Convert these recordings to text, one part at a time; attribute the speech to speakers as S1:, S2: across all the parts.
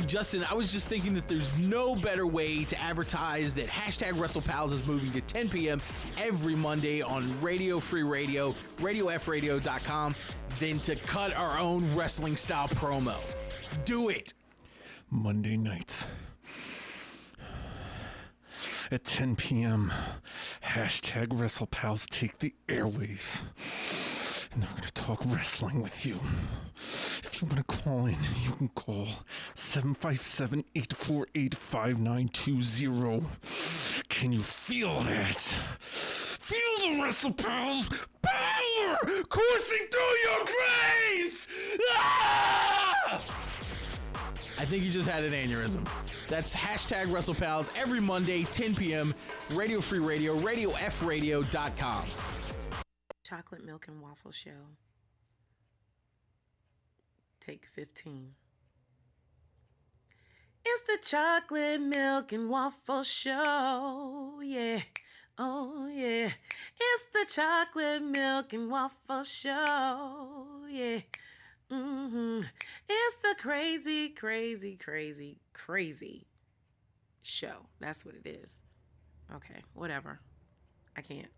S1: Hey, Justin, I was just thinking that there's no better way to advertise that hashtag WrestlePals is moving to 10 p.m. every Monday on Radio Free Radio, RadioFradio.com, than to cut our own wrestling-style promo. Do it.
S2: Monday nights at 10 p.m. Hashtag WrestlePals take the airwaves. And they're going to talk wrestling with you. If you want to call in, you can call 757-848-5920. Can you feel that? Feel the WrestlePals power coursing through your veins! Ah!
S1: I think you just had an aneurysm. That's hashtag WrestlePals every Monday, 10 p.m. Radio Free Radio, RadioFradio.com.
S3: Chocolate Milk and Waffle Show. Take 15. It's the Chocolate Milk and Waffle Show. Yeah. Oh, yeah. It's the Chocolate Milk and Waffle Show. Yeah. It's the crazy, crazy, crazy, crazy show. That's what it is. Okay, whatever. I can't.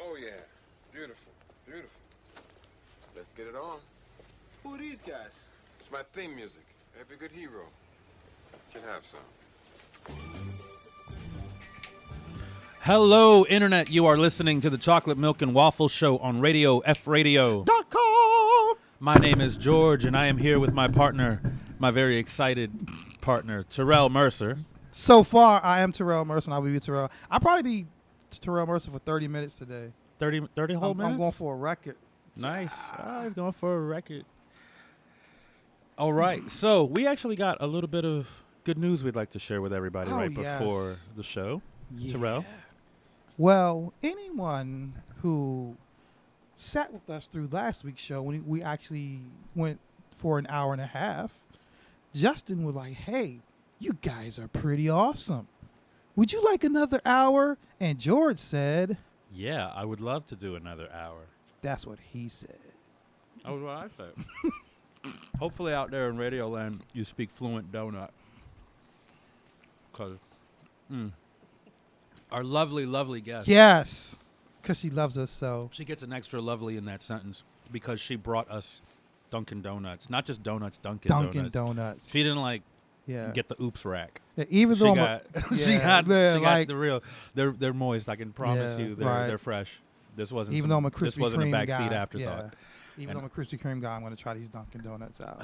S4: Oh, yeah. Beautiful. Beautiful. Let's get it on.
S5: Who are these guys?
S4: It's my theme music. Every good hero should have some.
S6: Hello, Internet. You are listening to the Chocolate Milk and Waffle Show on Radio F Radio.com. My name is George, and I am here with my partner, my very excited partner, Terrell Mercer.
S5: So far, I am Terrell Mercer, and I will be Terrell. I'll probably be Terrell Mercer for 30 minutes today.
S6: 30 whole minutes?
S5: I'm going for a record.
S6: Nice. He's going for a record. All right. So we actually got a little bit of good news we'd like to share with everybody before the show.
S5: Yeah.
S6: Terrell?
S5: Well, anyone who sat with us through last week's show, when we actually went for an hour and a half, Justin was like, hey, you guys are pretty awesome. Would you like another hour? And George said,
S6: yeah, I would love to do another hour.
S5: That's what he said.
S6: That was what I said. Hopefully out there in Radio Land, you speak fluent donut. Because our lovely, lovely guest.
S5: Yes, because she loves us so.
S6: She gets an extra lovely in that sentence because she brought us Dunkin' Donuts. Not just donuts, Dunkin'
S5: Donuts.
S6: She didn't
S5: Yeah.
S6: get the oops rack.
S5: Yeah, even though
S6: she got the real. They're moist. I can promise you, they're fresh. This wasn't.
S5: Even though I'm a Krispy
S6: This wasn't
S5: Kreme
S6: a backseat
S5: guy,
S6: afterthought.
S5: Even though I'm a Krispy Kreme guy, I'm going to try these Dunkin' Donuts out.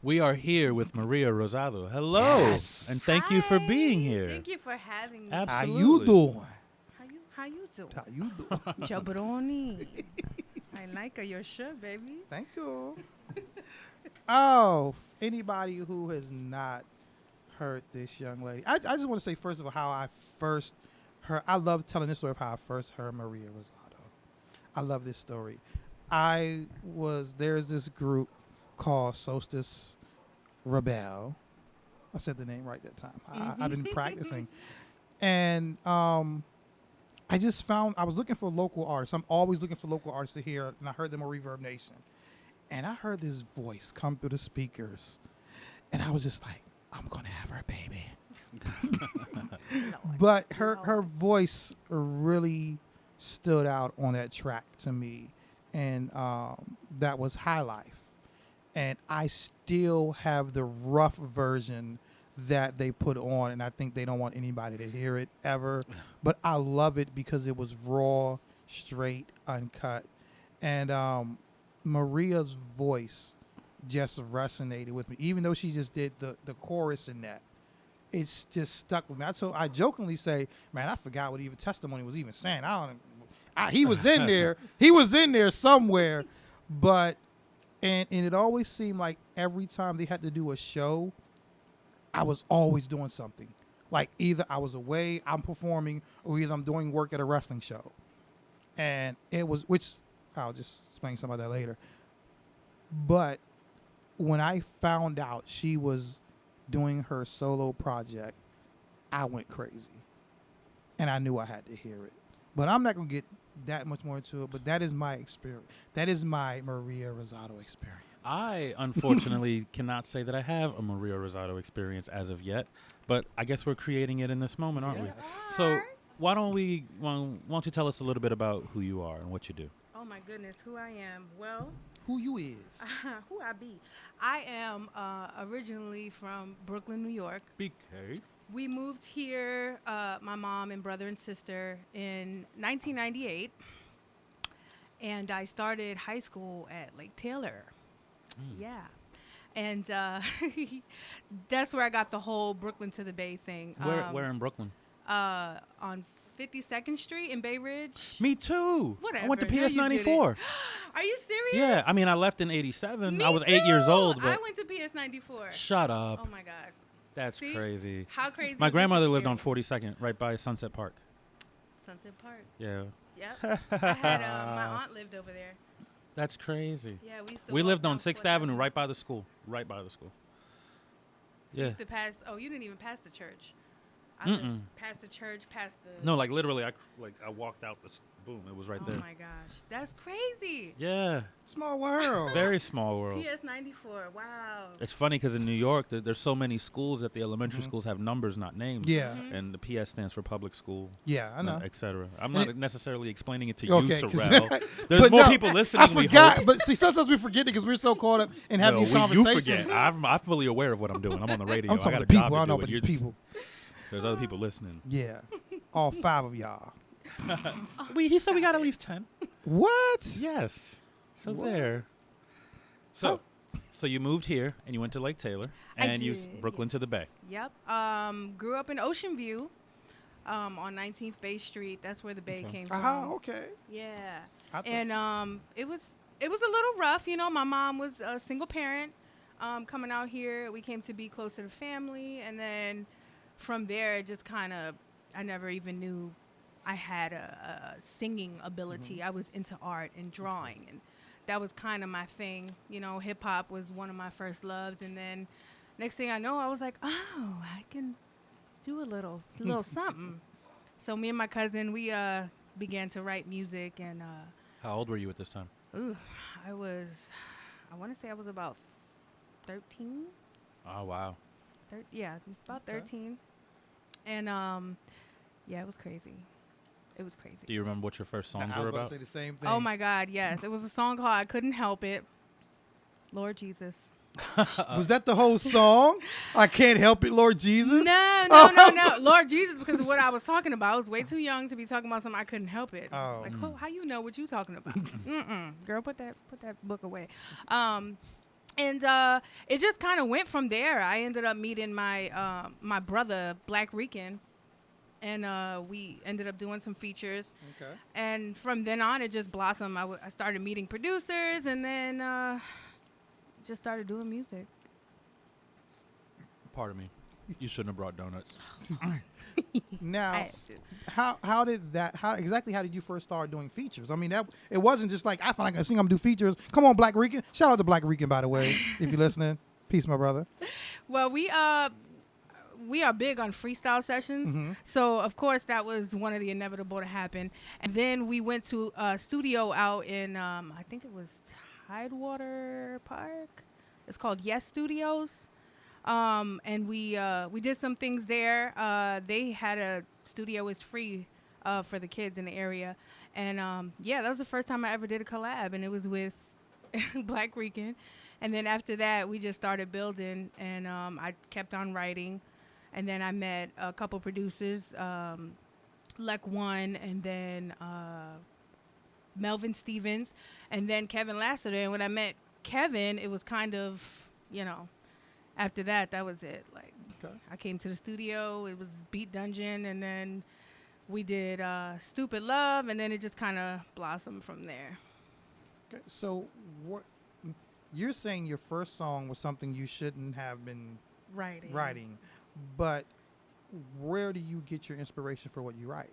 S6: We are here with Maria Rosado. Hello,
S5: yes.
S6: and thank you for being here.
S7: Thank you for having me.
S6: Absolutely.
S5: How you doing?
S7: How you doing?
S5: How you doing?
S7: Jabroni. I like your shirt, baby.
S5: Thank you. Oh, anybody who has not heard this young lady, I just want to say first of all how I first heard. I love telling this story of how I first heard Maria Rosado. I love this story. There's this group called Solstice Rebel. I said the name right that time. I've been practicing. And I just found, I was looking for local artists. I'm always looking for local artists to hear, and I heard them on Reverb Nation. And I heard this voice come through the speakers, and I was just like, I'm going to have her baby. But her voice really stood out on that track to me, and that was High Life. And I still have the rough version that they put on, and I think they don't want anybody to hear it ever. But I love it because it was raw, straight, uncut. And Maria's voice just resonated with me, even though she just did the chorus in that. It's just stuck with me. I jokingly say, man, I forgot what even Testimony was even saying. He was in there. He was in there somewhere. But, and it always seemed like every time they had to do a show, I was always doing something. Like either I was away, I'm performing, or either I'm doing work at a wrestling show. And it was, which I'll just explain some of that later. But when I found out she was doing her solo project, I went crazy. And I knew I had to hear it. But I'm not going to get that much more into it, but that is my experience. That is my Maria Rosado experience.
S6: I unfortunately cannot say that I have a Maria Rosado experience as of yet, but I guess we're creating it in this moment, aren't we? So why don't you tell us a little bit about who you are and what you do?
S7: Oh my goodness, who I am. Well,
S5: Who you is?
S7: who I be. I am originally from Brooklyn, New York.
S6: BK.
S7: We moved here, my mom and brother and sister, in 1998. And I started high school at Lake Taylor. Yeah. And that's where I got the whole Brooklyn to the Bay thing.
S6: Where in Brooklyn?
S7: On 52nd Street in Bay Ridge.
S6: Me too.
S7: Whatever.
S6: I went to
S7: No, you
S6: PS 94.
S7: Are you serious?
S6: Yeah, I mean, I left in 87.
S7: Me
S6: I was 8 years
S7: too.
S6: old. But
S7: I went to PS 94.
S6: shut up.
S7: Oh my God.
S6: That's
S7: See?
S6: crazy.
S7: How crazy
S6: My
S7: is this
S6: grandmother lived on
S7: experience?
S6: 42nd, right by Sunset Park.
S7: Sunset Park.
S6: Yeah.
S7: Yep. I had my aunt lived over there.
S6: That's crazy.
S7: Yeah, we used to
S6: We
S7: walk
S6: lived on
S7: down
S6: 6th
S7: 4th
S6: Avenue, right by the school. Right by the school.
S7: We
S6: Yeah.
S7: used to pass. Oh, you didn't even pass the church. I lived past the church, past the.
S6: No, like literally, I walked out boom, it was right
S7: Oh
S6: there.
S7: my gosh, that's crazy.
S6: Yeah.
S5: Small world.
S6: Very small world.
S7: PS 94. Wow.
S6: It's funny because in New York, there's so many schools that the elementary schools have numbers, not names.
S5: Yeah.
S6: And the PS stands for public school.
S5: Yeah, I know.
S6: Etc. I'm
S5: And
S6: not necessarily explaining it to
S5: Okay,
S6: you,
S5: 'cause-
S6: Terrell. There's
S5: But
S6: more
S5: no,
S6: people listening.
S5: I
S6: we
S5: forgot,
S6: hope.
S5: but see, sometimes we forget it because we're so caught up in having these conversations.
S6: You forget. I'm fully aware of what I'm doing. I'm on the radio.
S5: I'm
S6: I
S5: talking
S6: got
S5: to
S6: a
S5: people.
S6: job
S5: I
S6: to
S5: don't know
S6: do,
S5: about
S6: and
S5: these
S6: you're-
S5: people.
S6: There's other people listening.
S5: Yeah, all 5 of y'all.
S6: He said we got at least 10.
S5: What?
S6: Yes. So
S5: What?
S6: there. So you moved here and you went to Lake Taylor
S7: I
S6: and you
S7: did,
S6: Brooklyn to the Bay.
S7: Yep. Grew up in Ocean View, on 19th Bay Street. That's where the Bay came from.
S5: Okay.
S7: Yeah.
S5: I thought-
S7: And it was a little rough. You know, my mom was a single parent. Coming out here, we came to be closer to family, and then from there, it just kind of, I never even knew I had a singing ability. I was into art and drawing, and that was kind of my thing. You know, hip hop was one of my first loves, and then next thing I know, I was like, oh, I can do a little something. So me and my cousin, we began to write music, and
S6: How old were you at this time?
S7: I want to say I was about 13.
S6: Oh, wow.
S7: About 13. And yeah, it was crazy. It was crazy.
S6: Do you remember what your first songs
S5: I
S6: were
S5: was about
S6: about?
S5: to say the same thing.
S7: Oh my God, yes. It was a song called I Couldn't Help It. Lord Jesus.
S5: Was that the whole song? I can't help it, Lord Jesus.
S7: No. Lord Jesus, because of what I was talking about. I was way too young to be talking about something I couldn't help it.
S5: Oh.
S7: Like, how you know what you talking about? Girl, put that book away. And it just kind of went from there. I ended up meeting my my brother, Black Rican, and we ended up doing some features.
S5: Okay.
S7: And from then on, it just blossomed. I started meeting producers, and then just started doing music.
S6: Pardon me. You shouldn't have brought donuts.
S5: Now,
S7: I-
S5: how exactly how did you first start doing features? I mean, it wasn't just like I find I can sing, I'm gonna do features. Come on, Black Rican. Shout out to Black Rican, by the way, if you're listening. Peace, my brother.
S7: Well, we are big on freestyle sessions. So, of course, that was one of the inevitable to happen. And then we went to a studio out in, I think it was Tidewater Park. It's called Yes Studios. And we did some things there. They had a studio was free for the kids in the area. And, yeah, that was the first time I ever did a collab. And it was with Black Rican. And then after that, we just started building. And I kept on writing. And then I met a couple producers, Lek One, and then Melvin Stevens, and then Kevin Lassiter. And when I met Kevin, it was kind of, after that was it. Like,
S5: Okay.
S7: I came to the studio, it was Beat Dungeon, and then we did Stupid Love, and then it just kind of blossomed from there.
S5: Okay. So what you're saying your first song was something you shouldn't have been writing, but where do you get your inspiration for what you write?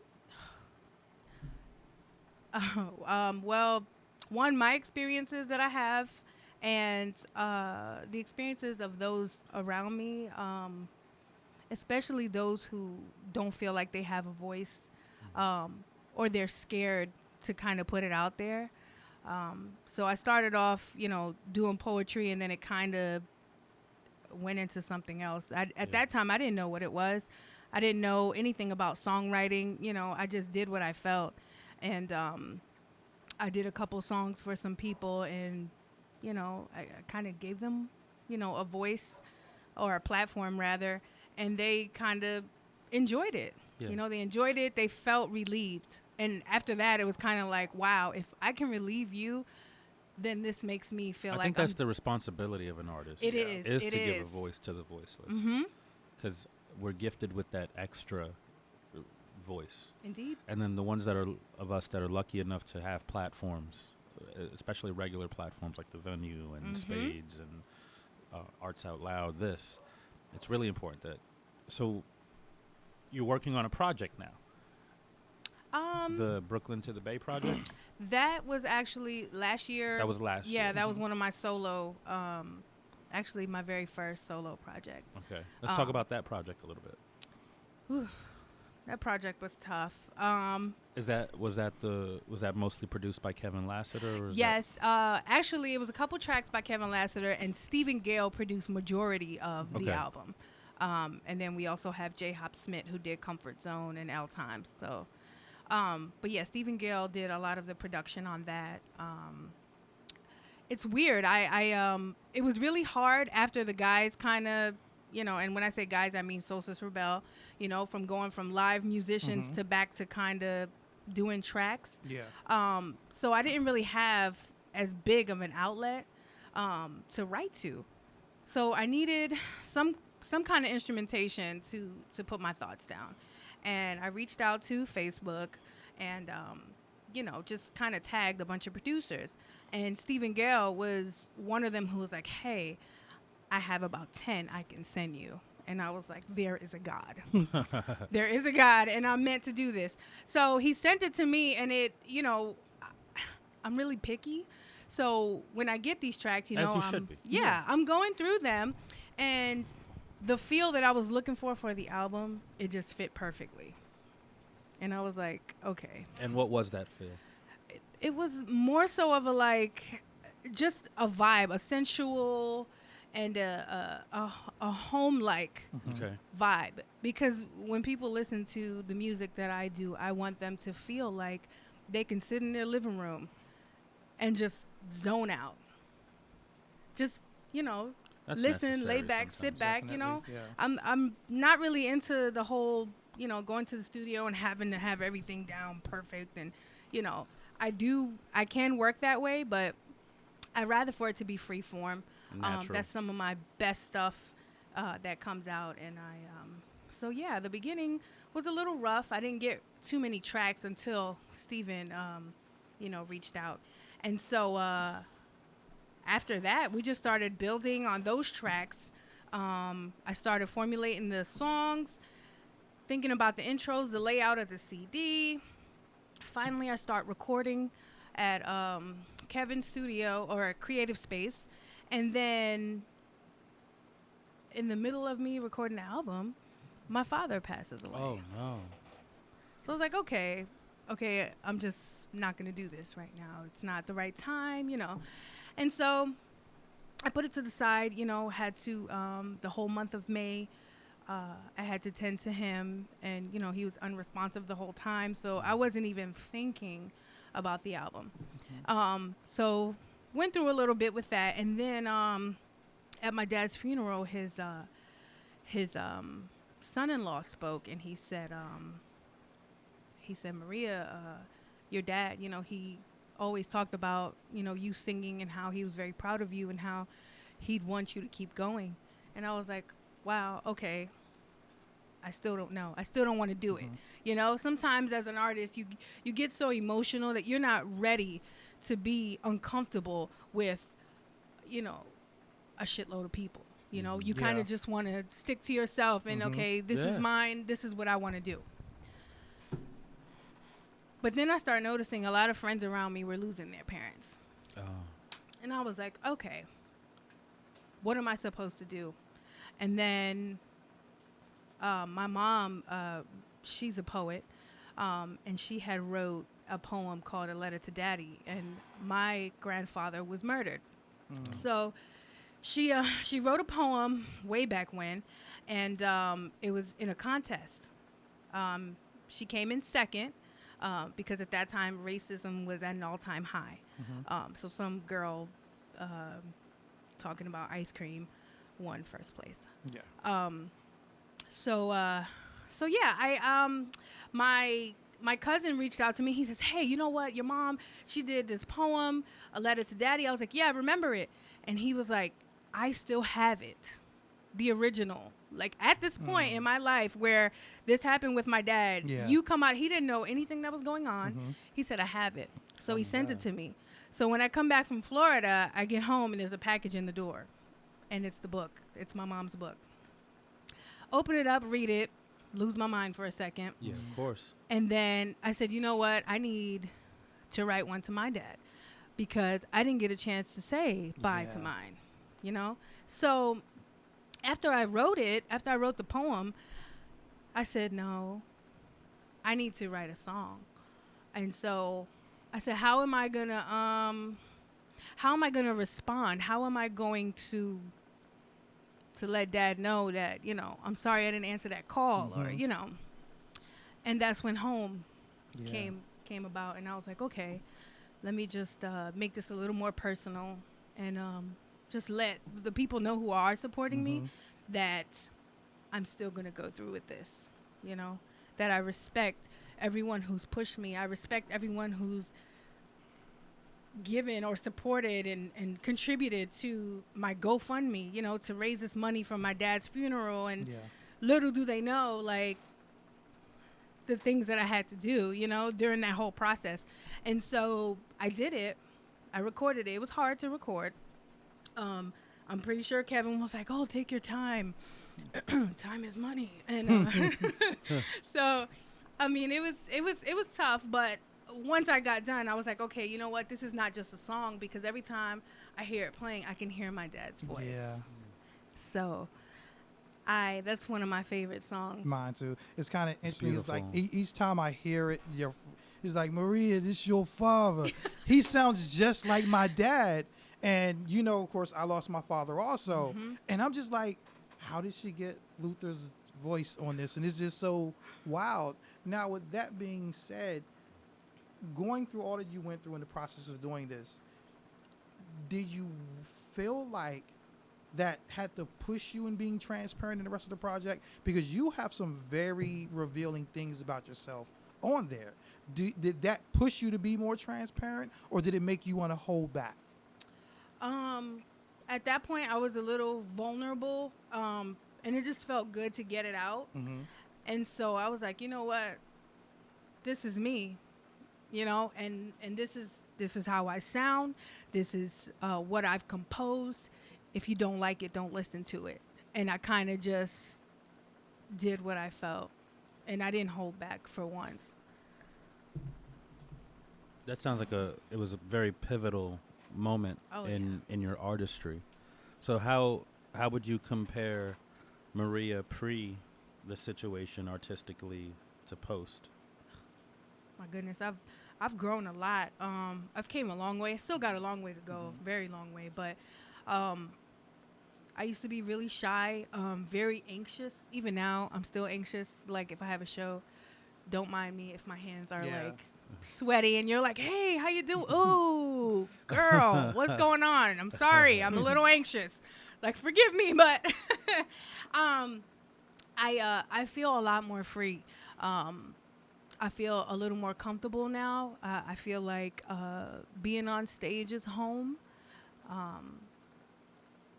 S7: Well, one, my experiences that I have, and the experiences of those around me, especially those who don't feel like they have a voice, or they're scared to kind of put it out there. So I started off, doing poetry, and then it kind of went into something else. At that time, I didn't know what it was. I didn't know anything about songwriting. I just did what I felt. And I did a couple songs for some people, and, I kind of gave them, a voice, or a platform rather, and they kind of enjoyed it.
S6: Yeah.
S7: They enjoyed it. They felt relieved. And after that, it was kind of like, wow, if I can relieve you, then this makes me feel
S6: I
S7: like
S6: think that's the responsibility of an artist.
S7: It is.
S6: Is
S7: It
S6: to give a
S7: is.
S6: voice to the voiceless.
S7: Mm-hmm.
S6: Because we're gifted with that extra voice.
S7: Indeed.
S6: And then the ones that are of us that are lucky enough to have platforms, especially regular platforms like the Venue and Spades and Arts Out Loud, it's really important that. So you're working on a project now. The Brooklyn to the Bay project?
S7: That was actually last year.
S6: That was last year.
S7: Yeah, that was one of my solo, actually my very first solo project.
S6: Okay. Let's talk about that project a little bit.
S7: Whew, that project was tough.
S6: Was that mostly produced by Kevin Lassiter? Or
S7: Yes. Actually, it was a couple tracks by Kevin Lassiter, and Stephen Gale produced majority of the album. And then we also have J. Hop Smith, who did Comfort Zone and L Times. So, but yeah, Stephen Gale did a lot of the production on that. It's weird. It was really hard after the guys kind of, and when I say guys, I mean Solstice Rebel, from going from live musicians to back to kind of doing tracks.
S5: Yeah.
S7: So I didn't really have as big of an outlet to write to. So I needed some kind of instrumentation to put my thoughts down. And I reached out to Facebook and, just kind of tagged a bunch of producers. And Stephen Gale was one of them who was like, hey, I have about 10 I can send you. And I was like, there is a God. There is a God, and I'm meant to do this. So he sent it to me, and it, I'm really picky. So when I get these tracks,
S6: As you should be.
S7: Yeah, I'm going through them, and the feel that I was looking for the album, it just fit perfectly. And I was like, okay.
S6: And what was that feel?
S7: It was more so of just a vibe, a sensual and a home-like vibe. Because when people listen to the music that I do, I want them to feel like they can sit in their living room and just zone out. Just,
S6: That's
S7: listen, lay back, sit back, I'm not really into the whole, going to the studio and having to have everything down perfect. And, I can work that way, but I'd rather for it to be free form. That's some of my best stuff that comes out. And so yeah, the beginning was a little rough. I didn't get too many tracks until Steven, reached out. And so after that, we just started building on those tracks. I started formulating the songs, thinking about the intros, the layout of the CD. Finally, I start recording at Kevin's studio or a creative space. And then in the middle of me recording the album, my father passes away.
S6: Oh, no.
S7: So I was like, okay, I'm just not going to do this right now. It's not the right time, And so I put it to the side, had to, the whole month of May, I had to tend to him. And, he was unresponsive the whole time. So I wasn't even thinking about the album. So went through a little bit with that. And then at my dad's funeral, his son-in-law spoke, and he said, Maria, your dad, he always talked about, you singing and how he was very proud of you and how he'd want you to keep going. And I was like, wow, okay. I still don't know. I still don't want to do it. Sometimes as an artist, you get so emotional that you're not ready to be uncomfortable with, a shitload of people. You kind of just want to stick to yourself and, okay, this is mine. This is what I want to do. But then I started noticing a lot of friends around me were losing their parents. Oh. And I was like, okay, what am I supposed to do? And then my mom, she's a poet, and she had wrote a poem called A Letter to Daddy, and my grandfather was murdered. So she wrote a poem way back when, and it was in a contest. She came in second because at that time racism was at an all-time high. So some girl talking about ice cream won first place.
S5: Yeah.
S7: So my cousin reached out to me. He says, "Hey, you know what? Your mom, she did this poem, A Letter to Daddy." I was like, "Yeah, I remember it." And he was like, "I still have it, the original." Like at this point in my life where this happened with my dad, you come out, he didn't know anything that was going on. He said, "I have it." So he sent it to me. So when I come back from Florida, I get home and there's a package in the door, and it's the book. It's my mom's book. Open it up, read it, lose my mind for a second.
S6: Yeah, of course.
S7: And then I said, you know what? I need to write one to my dad because I didn't get a chance to say bye to mine, you know? So after I wrote the poem, I said, no, I need to write a song. And so I said, how am I gonna respond? How am I going to let dad know that, you know, I'm sorry I didn't answer that call or, you know. And that's when home came about. And I was like, okay, let me just make this a little more personal and just let the people know who are supporting me that I'm still going to go through with this, you know, that I respect everyone who's pushed me. I respect everyone who's given or supported and contributed to my GoFundMe, you know, to raise this money from my dad's funeral. And little do they know, like, the things that I had to do, you know, during that whole process. And so I did it. I recorded it. It was hard to record. I'm pretty sure Kevin was like, "Oh, take your time. Time is money." And so, I mean, it was tough, but once I got done, I was like, okay, you know what? This is not just a song, because every time I hear it playing, I can hear my dad's voice. Yeah. So that's one of my favorite songs.
S5: Mine too. It's kind of interesting. It's like each time I hear it, it's like, Maria, this is your father. He sounds just like my dad. And, you know, of course, I lost my father also. And I'm just like, how did she get Luther's voice on this? And it's just so wild. Now, with that being said, going through all that you went through in the process of doing this, did you feel like that had to push you in being transparent in the rest of the project? Because you have some very revealing things about yourself on there. Did that push you to be more transparent, or did it make you want to hold back?
S7: At that point, I was a little vulnerable, and it just felt good to get it out. And so I was like, you know what? This is me. You know, and this is how I sound. This is what I've composed. If you don't like it, don't listen to it. And I kind of just did what I felt, and I didn't hold back for once.
S6: That sounds like it was a very pivotal moment in your artistry. So how would you compare Maria pre the situation artistically to post?
S7: My goodness, I've grown a lot. I've came a long way. I still got a long way to go, very long way. But I used to be really shy, very anxious. Even now, I'm still anxious. Like if I have a show, don't mind me if my hands are like sweaty and you're like, "Hey, how you doing?" "Ooh, girl, what's going on? I'm sorry, I'm a little anxious. Like forgive me." But I feel a lot more free. I feel a little more comfortable now. I feel like being on stage is home.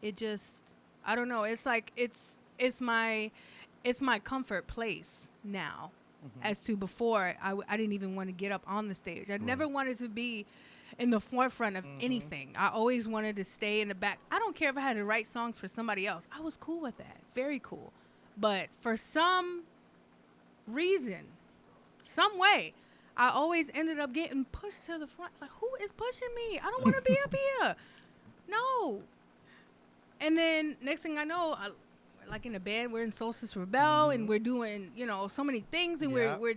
S7: It just, I don't know. It's like it's my comfort place now. As to before, I didn't even want to get up on the stage. I never wanted to be in the forefront of anything. I always wanted to stay in the back. I don't care if I had to write songs for somebody else. I was cool with that. Very cool. But for some reason, some way, I always ended up getting pushed to the front. Like, who is pushing me? I don't want to be up here. No. And then next thing I know, like in a band, we're in Solstice Rebel, and we're doing, you know, so many things, and we're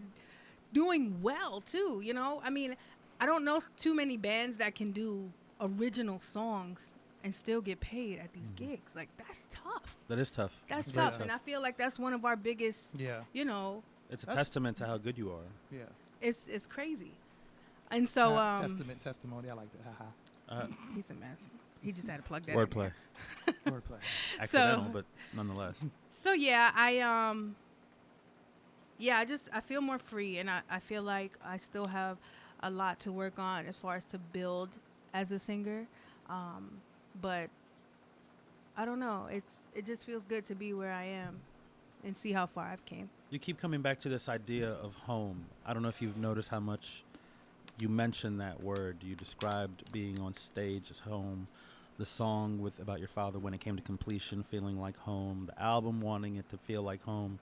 S7: doing well too. You know, I mean, I don't know too many bands that can do original songs and still get paid at these gigs. Like, that's tough.
S6: That is tough.
S7: That's
S6: Very
S7: tough, and I feel like that's one of our biggest.
S5: Yeah.
S7: You know,
S6: It's a testament to how good you are.
S5: Yeah.
S7: it's crazy. And so
S5: testimony. I like that. Haha.
S7: he's a mess. He just had to plug that.
S6: Wordplay.
S5: Wordplay.
S6: Accidental, but nonetheless.
S7: So yeah, I feel more free, and I feel like I still have a lot to work on as far as to build as a singer. But I don't know. It just feels good to be where I am and see how far I've came.
S6: You keep coming back to this idea of home. I don't know if you've noticed how much you mentioned that word. You described being on stage as home, the song with about your father when it came to completion, feeling like home, the album wanting it to feel like home.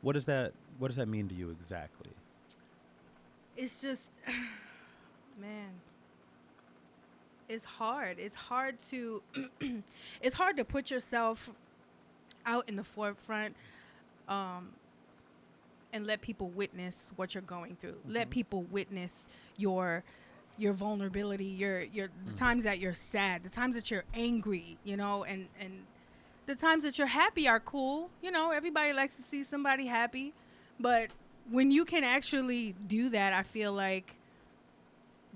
S6: What does that mean to you exactly?
S7: It's just, man, it's hard. It's hard to, it's hard to put yourself out in the forefront, and let people witness what you're going through. Let people witness your vulnerability, your the times that you're sad, the times that you're angry, you know, and the times that you're happy are cool. You know, everybody likes to see somebody happy, but when you can actually do that, I feel like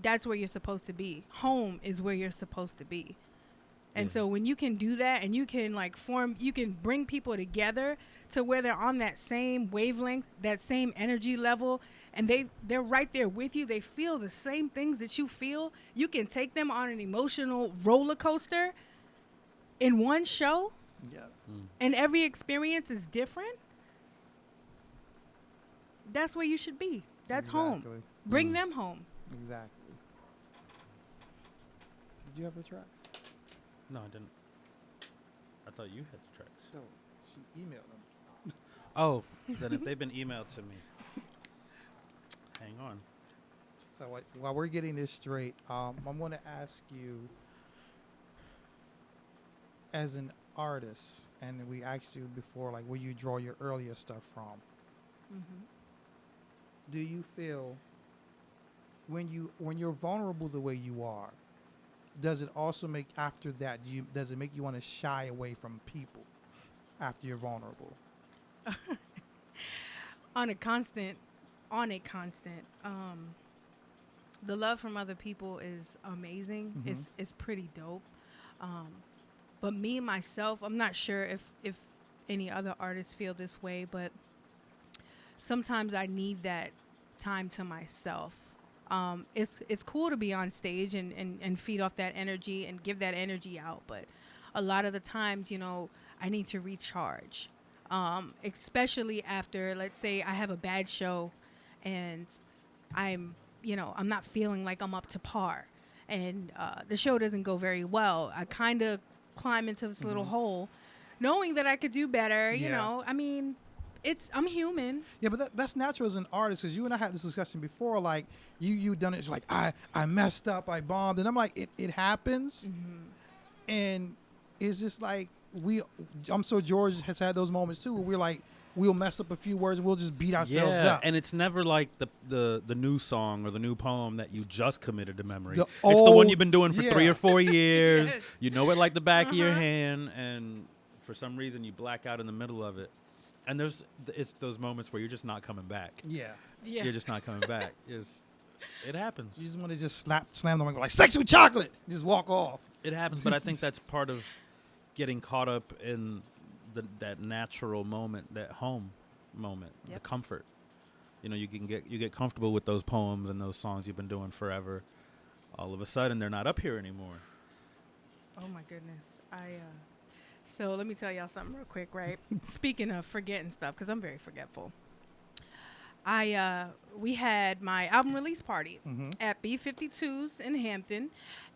S7: that's where you're supposed to be. Home is where you're supposed to be. And so when you can do that and you can you can bring people together to where they're on that same wavelength, that same energy level, and they're right there with you. They feel the same things that you feel. You can take them on an emotional roller coaster in one show.
S5: Yeah.
S7: And every experience is different. That's where you should be. That's home. Bring them home.
S5: Exactly. Did you have the tracks?
S6: No, I didn't. I thought you had the tracks.
S5: No, she emailed them.
S6: Oh, then if they've been emailed to me, hang on.
S5: So while we're getting this straight, I'm going to ask you, as an artist, and we asked you before, like, where you draw your earlier stuff from.
S7: Mm-hmm.
S5: Do you feel when you're vulnerable the way you are, does it also make after that? Does it make you want to shy away from people after you're vulnerable?
S7: On a constant, the love from other people is amazing.
S5: Mm-hmm.
S7: It's pretty dope. But me myself, I'm not sure if any other artists feel this way, but sometimes I need that time to myself. It's cool to be on stage and feed off that energy and give that energy out, but a lot of the times, you know, I need to recharge. Especially after, let's say I have a bad show and I'm not feeling like I'm up to par, and the show doesn't go very well. I kind of climb into this little hole knowing that I could do better. You know, I mean, I'm human.
S5: Yeah, but that's natural as an artist, because you and I had this discussion before. Like, you done it. It's like, I messed up, I bombed, and I'm like, it happens, and it's just like I'm so George has had those moments too, where we're like, we'll mess up a few words and we'll just beat ourselves up.
S6: And it's never like the new song or the new poem that you just committed to memory.
S5: The
S6: it's the one
S5: old-
S6: you've been doing for 3 or 4 years.
S7: Yes.
S6: You know it like the back of your hand, and for some reason you black out in the middle of it. And it's those moments where you're just not coming back.
S5: Yeah.
S6: You're just not coming back. It happens.
S5: You just want to just slam them and go like, sex with chocolate. Just walk off.
S6: It happens, but I think that's part of getting caught up in that natural moment, that home moment, the comfort. You know, you get comfortable with those poems and those songs you've been doing forever. All of a sudden, they're not up here anymore.
S7: Oh my goodness. So let me tell y'all something real quick, right? Speaking of forgetting stuff, because I'm very forgetful. We had my album release party at B52's in Hampton,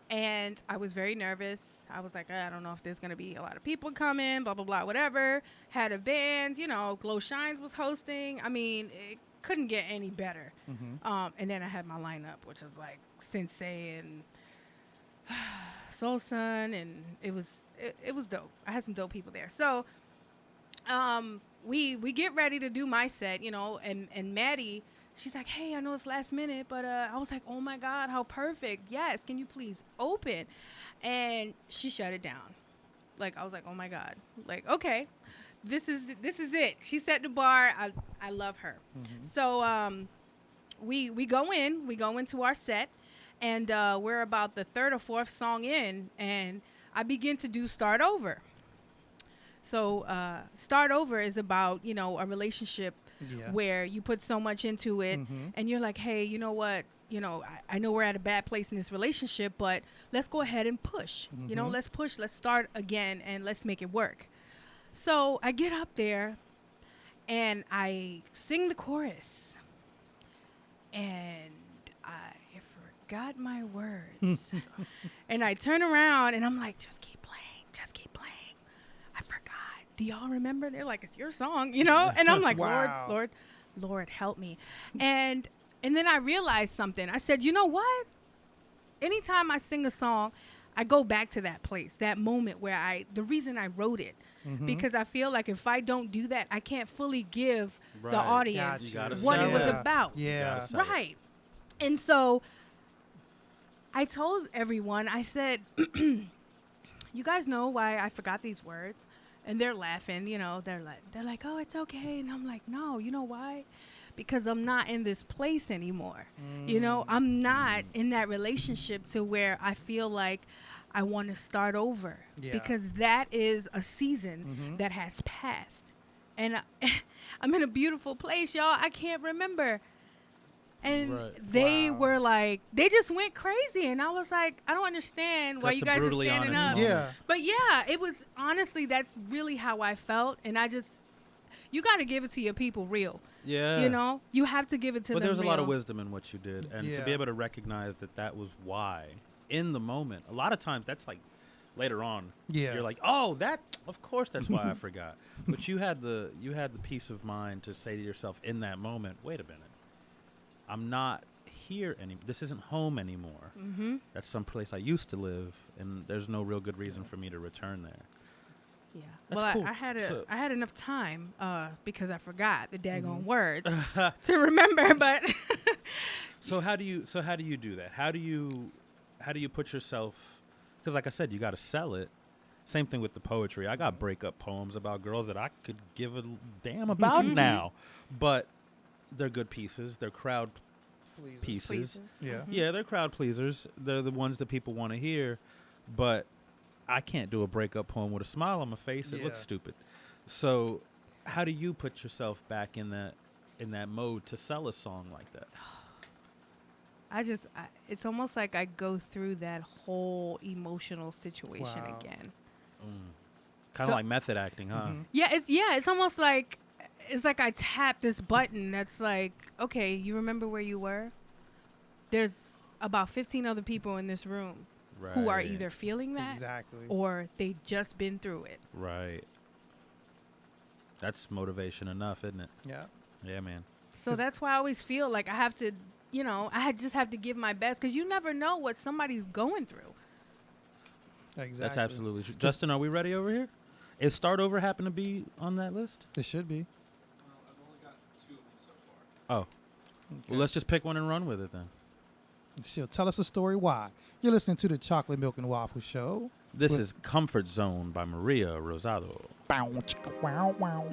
S7: and I was very nervous. I was like, I don't know if there's gonna be a lot of people coming, blah blah blah, whatever. Had a band, you know, Glow Shines was hosting. I mean, it couldn't get any better. And then I had my lineup, which was like Sensei and Soul Sun, and it was dope. I had some dope people there. So we get ready to do my set, you know, and Maddie she's like, hey, I know it's last minute, but I was like, oh my God, how perfect. Yes, can you please open? And she shut it down. Like, I was like, oh my God. Like, okay, this is it. She set the bar. I love her. So we go into our set, and we're about the third or fourth song in, and I begin to do Start Over. So Start Over is about, a relationship where you put so much into it, and you're like, hey, you know what? I know we're at a bad place in this relationship, but let's go ahead and push. Let's push. Let's start again, and let's make it work. So I get up there, and I sing the chorus, and I forgot my words. And I turn around, and I'm like, just keep playing. Just keep playing. I forgot. Do y'all remember? They're like, it's your song, And I'm like,
S5: Wow.
S7: Lord, help me. And then I realized something. I said, you know what? Anytime I sing a song, I go back to that place, that moment where the reason I wrote it. Because I feel like if I don't do that, I can't fully give the audience
S6: You gotta
S7: what
S6: sell
S7: it was
S6: it.
S7: about.
S5: Yeah.
S6: Gotta sell it.
S7: Right. And so I told everyone, I said, you guys know why I forgot these words? And they're laughing, they're like, oh, it's okay. And I'm like, no, you know why? Because I'm not in this place anymore. I'm not in that relationship to where I feel like I want to start over.
S5: Yeah.
S7: Because that is a season that has passed. And I'm in a beautiful place, y'all. I can't remember. And they were like, they just went crazy. And I was like, I don't understand why
S6: That's
S7: you
S6: a
S7: guys are
S6: brutally
S7: standing
S6: honest
S7: up.
S6: moment.
S5: Yeah.
S7: But yeah, it was honestly, that's really how I felt. And you got to give it to your people real.
S6: Yeah.
S7: You have to give it to
S6: But
S7: them
S6: there's a lot of
S7: real.
S6: wisdom in what you did. And to
S5: Yeah.
S6: be able to recognize that was why in the moment. A lot of times that's like later on.
S5: Yeah.
S6: You're like, oh, of course that's why I forgot. But you had the peace of mind to say to yourself in that moment, wait a minute. I'm not here anymore. This isn't home anymore. That's some place I used to live, and there's no real good reason for me to return there.
S7: Yeah.
S6: That's
S7: Well,
S6: cool.
S7: I had enough time because I forgot the daggone words to remember. But
S6: So how do you do that? How do you put yourself? Because like I said, you got to sell it. Same thing with the poetry. I got breakup poems about girls that I could give a damn about now, but they're good pieces. They're crowd pieces.
S5: Yeah.
S6: Yeah, they're crowd pleasers. They're the ones that people want to hear, but I can't do a breakup poem with a smile on my face. It looks
S5: Yeah.
S6: stupid. So how do you put yourself back in that mode to sell a song like that?
S7: it's almost like I go through that whole emotional situation
S5: Wow.
S7: again.
S6: Kind of like method acting, huh?
S7: Yeah, it's almost like I tap this button that's like, okay, you remember where you were? There's about 15 other people in this room who are
S6: Right.
S7: either feeling that
S5: Exactly.
S7: or they just been through it.
S6: Right. That's motivation enough, isn't it?
S5: Yeah.
S6: Yeah, man.
S7: So that's why I always feel like I have to, just have to give my best because you never know what somebody's going through.
S5: Exactly.
S6: That's absolutely true. Justin, are we ready over here? Is Start Over happen to be on that list?
S5: It should be.
S6: Oh. Well, let's just pick one and run with it then.
S5: She'll tell us a story why. You're listening to the Chocolate Milk and Waffle Show.
S6: This is Comfort Zone by Maria Rosado.
S5: Bow, chicka, wow, wow.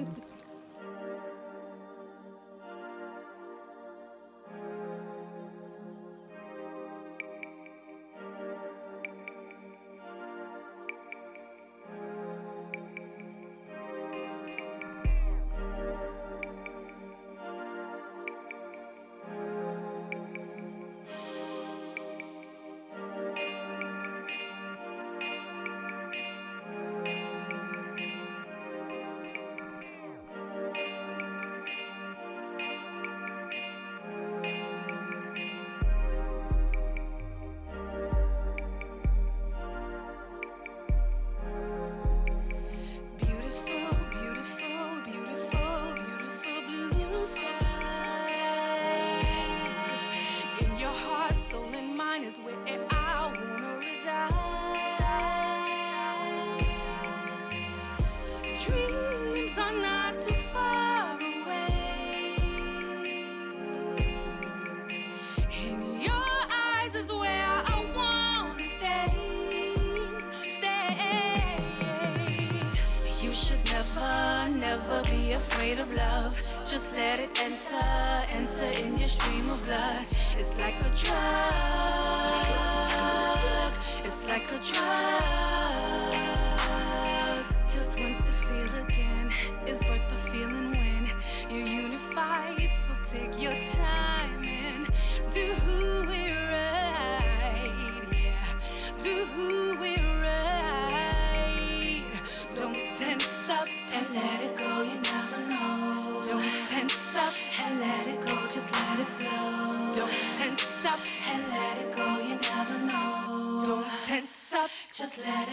S8: afraid of love. Just let it enter in your stream of blood. It's like a drug. It's like a drug. Just wants to feel again. Is worth the feeling when you're unified. So take your time and do it right. Yeah, do it right. Don't tense up and let it go. You never know. Don't tense up and let it go. Just let it flow. Don't tense up and let it go. You never know. Don't tense up. Just let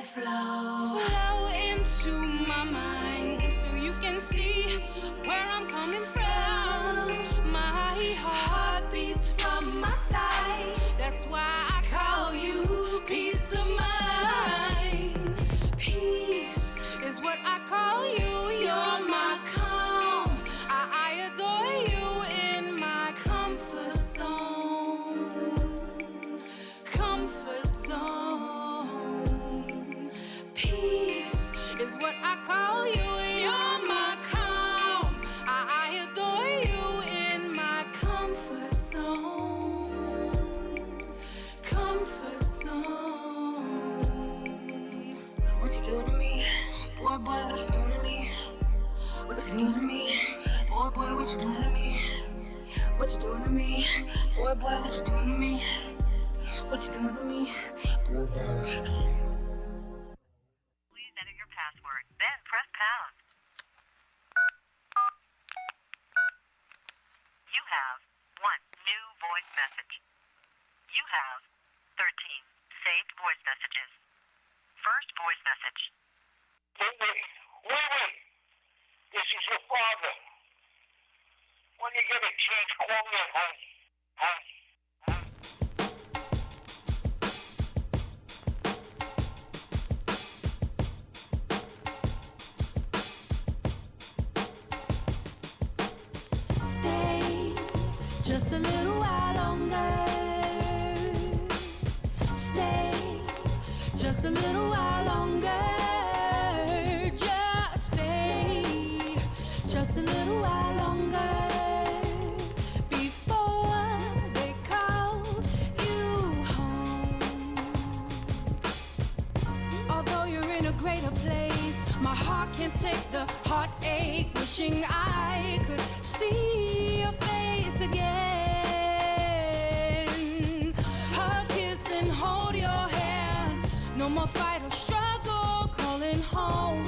S8: it flow. Flow into my mind so you can see where I'm coming from. My heart beats from my side. That's why I call you peace of mind. Peace is what I call you. You're my calm. I adore you in my comfort zone. Comfort zone. Peace is what I call you. You're my calm. I adore you in my comfort zone. Comfort zone. What you doing to me? Boy, what you doing to me? What you doing to me? Boy, what you doing to me? What you doing to me? Boy, what you doing to me? What you doing to me?
S9: Please enter your password, then press pound. You have one new voice message. You have 13 saved voice messages. First voice message.
S10: Wait. This is your father. When you get a chance, call me at home.
S8: Stay just a little while longer. Stay just a little while longer. Just stay just a little while longer before they call you home. Although you're in a greater place, my heart can't take the heartache, wishing I could see your face again. Hug, kiss, and hold your hand. No more fight or struggle, calling home.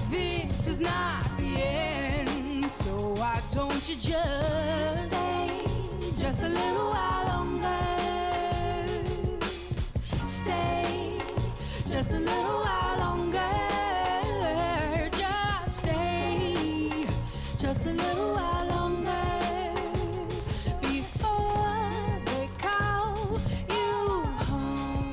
S8: This is not the end, so why don't you just stay just a little while longer? Stay just a little while longer. Just stay just a little while longer before they call you home.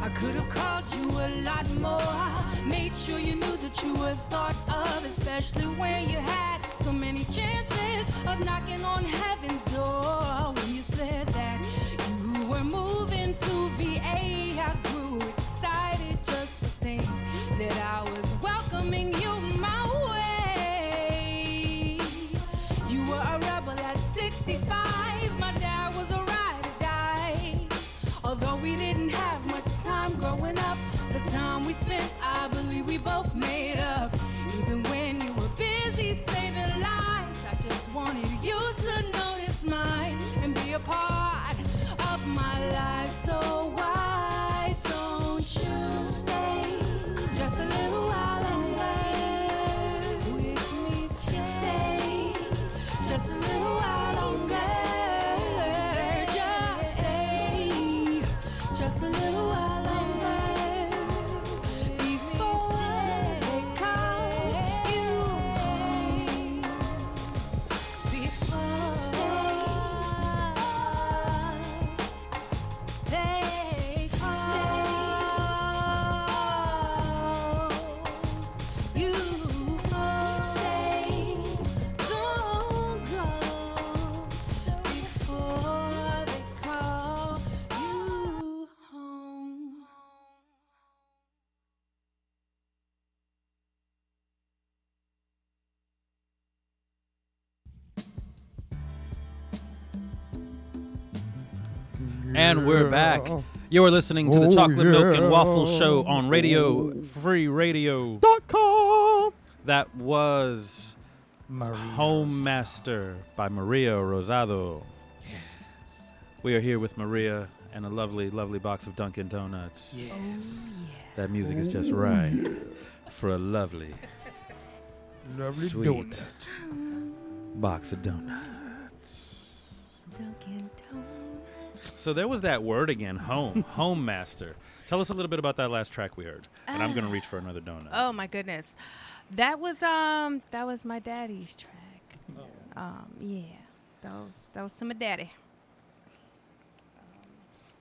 S8: I could have called you a lot more, made sure you knew that you were thought of, especially when you had so many chances of knocking on heaven's door. When you said that you were moving to VA, I grew excited just to think that I was welcoming you my way. You were a rebel at 65, my dad was a ride or die. Although we didn't have much time growing up, the time we spent, I believe we both made up. Even when you were busy saving lives, I just wanted you to notice mine and be a part of my life. So why don't you stay just a little while longer with me? Stay just a little while longer. Just stay just a little while longer before they call you home. Before they
S6: And we're back. You're listening to the Chocolate Milk and Waffle Show on Radio Free Radio.
S5: .com.
S6: That was
S5: Maria
S6: Home Master by Maria Rosado.
S5: Yes.
S6: We are here with Maria and a lovely, lovely box of Dunkin' Donuts.
S5: Yes.
S6: That music is just right for a lovely,
S5: Lovely
S6: sweet
S5: donut.
S6: box of donuts. So there was that word again, home, home master. Tell us a little bit about that last track we heard. And I'm gonna reach for another donut.
S7: Oh my goodness, that was my daddy's track. Yeah, that was to my daddy.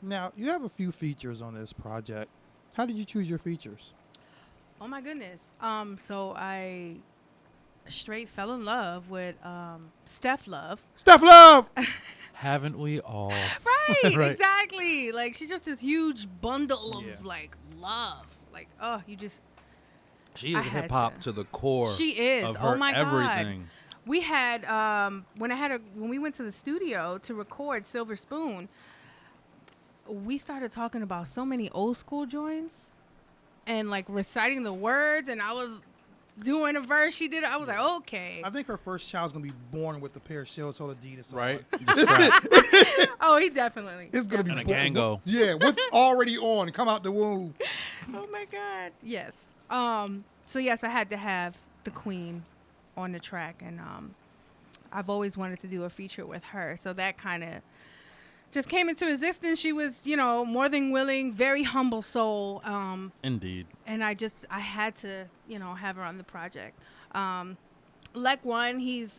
S5: Now, you have a few features on this project. How did you choose your features?
S7: Oh my goodness. So I straight fell in love with Steph Love.
S5: Steph Love.
S6: Haven't we all?
S7: Right,
S6: Right.
S7: exactly. Like she's just this huge bundle of
S6: Yeah.
S7: like love. Like, oh, you just
S6: She
S7: I
S6: is
S7: had
S6: hip hop to the core.
S7: She is.
S6: Of
S7: Oh
S6: her
S7: my God.
S6: everything.
S7: We had when we went to the studio to record Silver Spoon, we started talking about so many old school joints and like reciting the words, and I was doing a verse she did. I was like, okay.
S5: I think her first child's going to be born with a pair of shell-toed Adidas on.
S6: Right?
S7: Oh, he definitely.
S5: It's going to be
S6: And a
S5: born.
S6: Gango.
S5: Yeah, what's already on? Come out the womb.
S7: Oh my God. Yes. So yes, I had to have the Queen on the track, and I've always wanted to do a feature with her. So that kind of just came into existence. She was, more than willing, very humble soul.
S6: Indeed.
S7: And I had to, have her on the project. Lek One, he's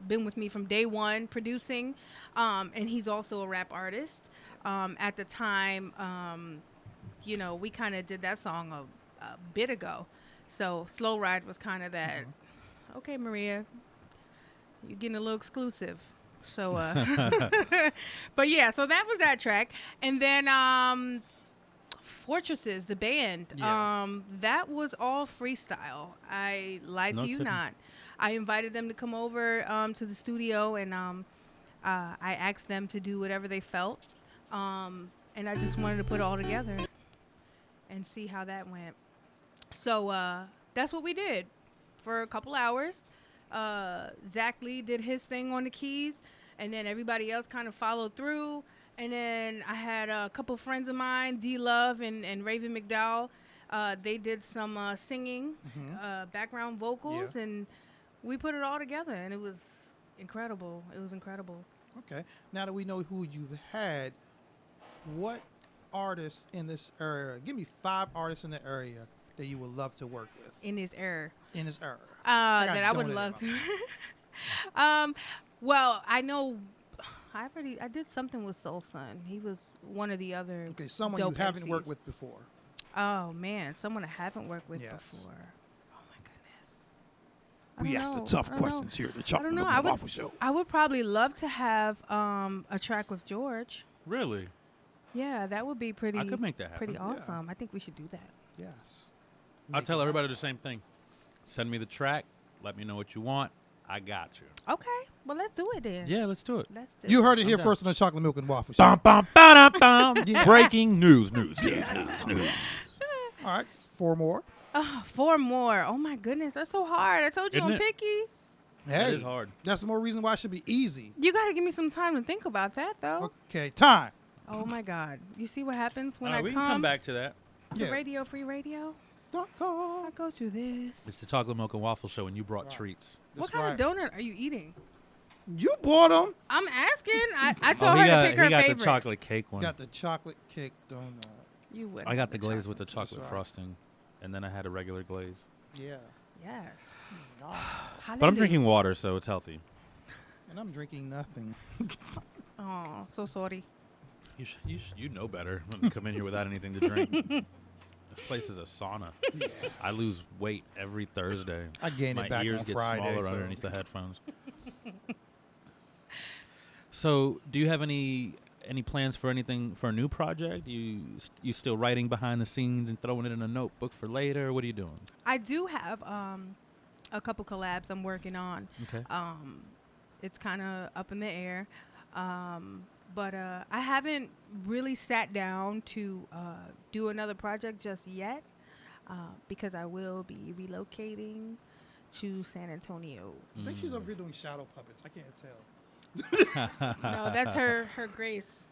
S7: been with me from day one producing, and he's also a rap artist. At the time, we kind of did that song a bit ago. So Slow Ride was kind of that, okay, Maria, you're getting a little exclusive. So, but yeah, so that was that track. And then Fortresses, the band, that was all freestyle. I lied
S6: No
S7: to you
S6: kidding.
S7: not. I invited them to come over to the studio, and I asked them to do whatever they felt. And I just wanted to put it all together and see how that went. So that's what we did for a couple hours. Zach Lee did his thing on the keys, and then everybody else kind of followed through. And then I had a couple friends of mine, D Love and Raven McDowell. They did some singing, background vocals, and we put it all together, and it was incredible. It was incredible.
S5: Okay. Now that we know who you've had, what artists in this area, give me 5 artists in the area that you would love to work with.
S7: In this era.
S5: In this era.
S7: That I would love to. Well, I know I did something with Soul Son. He was one of the other.
S5: Okay, someone you
S7: dope
S5: haven't
S7: MCs.
S5: worked with before.
S7: Oh man, someone I haven't worked with
S5: Yes.
S7: before. Oh my goodness.
S5: We ask the tough questions here at the Chocolate
S7: know.
S5: Milk and Waffle Show.
S7: I would probably love to have a track with George.
S6: Really?
S7: Yeah, that would be pretty.
S6: I could make that happen.
S7: Pretty
S6: Yeah.
S7: awesome. I think we should do that.
S5: Yes.
S6: I'll tell everybody the same thing. Send me the track. Let me know what you want. I got you.
S7: Okay, well let's do it then.
S6: Yeah, let's do it.
S7: Let's do
S5: You
S7: it.
S5: heard it here
S6: down.
S5: first on the Chocolate Milk and Waffle Show.
S6: Bum, bum, ba-dum, bum. Breaking news.
S5: All right, 4 more.
S7: Oh, 4 more. Oh my goodness, that's so hard. I told you
S6: Isn't
S7: I'm
S6: it?
S7: picky.
S6: That
S5: Hey,
S6: is hard.
S5: that's more reason why it should be easy.
S7: You got to give me some time to think about that, though.
S5: Okay, time.
S7: Oh my God, you see what happens when
S6: All right,
S7: I
S6: we can come back to that.
S7: to
S5: Yeah.
S7: Radio Free Radio?
S5: .com.
S7: I go through this.
S6: It's the Chocolate Milk and Waffle Show, and you brought treats.
S7: What
S5: That's
S7: kind
S5: right.
S7: of donut are you eating?
S5: You bought them.
S7: I'm asking. I
S6: Oh,
S7: told her to pick her
S6: he got
S7: favorite.
S6: the chocolate cake one.
S5: Got the chocolate cake donut.
S7: You would.
S6: I got the glaze with the
S5: That's
S6: chocolate
S5: right.
S6: frosting, and then I had a regular glaze.
S5: Yeah.
S7: Yes.
S6: But I'm drinking water, so it's healthy.
S5: And I'm drinking nothing.
S7: Oh, so sorry.
S6: You know better when you come in here without anything to drink. This place is a sauna. I lose weight every Thursday.
S5: I gained
S6: My
S5: it back
S6: ears
S5: on
S6: get
S5: Friday.
S6: smaller
S5: so-
S6: underneath the headphones. So, do you have any plans for anything for a new project? You still writing behind the scenes and throwing it in a notebook for later? What are you doing?
S7: I do have a couple collabs I'm working on.
S6: Okay.
S7: It's kind of up in the air. But I haven't really sat down to do another project just yet because I will be relocating to San Antonio.
S5: I think she's over here doing shadow puppets. I can't tell.
S7: No, that's her grace.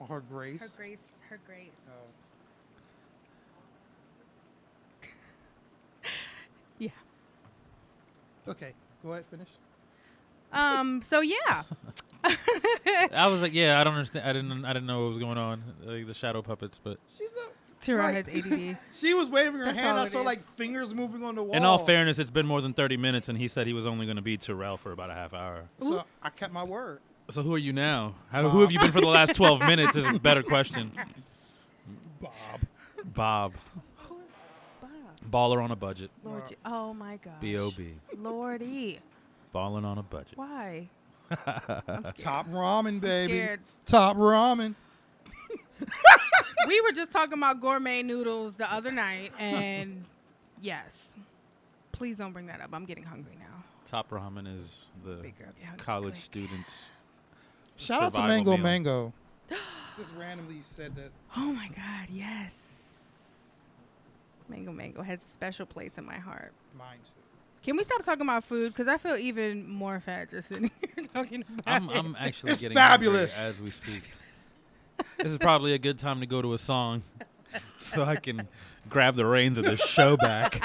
S5: Or her grace.
S7: Her grace. Yeah.
S5: Okay, go ahead, finish.
S7: So yeah.
S6: I was like, yeah, I don't understand. I didn't know what was going on, like the shadow puppets, but
S5: She's a.
S7: Terrell
S5: Like-
S7: has ADD.
S5: She was waving her
S7: That's
S5: hand.
S7: all
S5: I
S7: it
S5: saw
S7: is.
S5: like fingers moving on the wall.
S6: in all fairness, it's been more than 30 minutes, and he said he was only going to be Terrell for about a half hour.
S5: So I kept my word.
S6: So who are you now? Who have you been for the last 12 minutes is a better question. Bob.
S7: Who's Bob?
S6: Baller on a budget.
S7: Lord, oh my gosh.
S6: B.O.B.
S7: Lordy.
S6: Balling on a budget.
S7: Why? I'm scared.
S5: Top ramen, baby.
S7: scared.
S5: Top ramen.
S7: We were just talking about gourmet noodles the other night, and yes. Please don't bring that up. I'm getting hungry now.
S6: Top ramen is the
S7: Big girl, get hungry
S6: college
S7: quick.
S6: students.
S5: Shout out to
S6: survival
S5: Mango
S6: meal.
S5: Mango. Just randomly said that.
S7: Oh my God, yes. Mango has a special place in my heart.
S5: Mine too.
S7: Can we stop talking about food? Because I feel even more fat just sitting here talking about it.
S6: I'm actually
S5: It's
S6: getting
S5: fabulous.
S6: hungry as we speak. This is probably a good time to go to a song so I can grab the reins of this show back,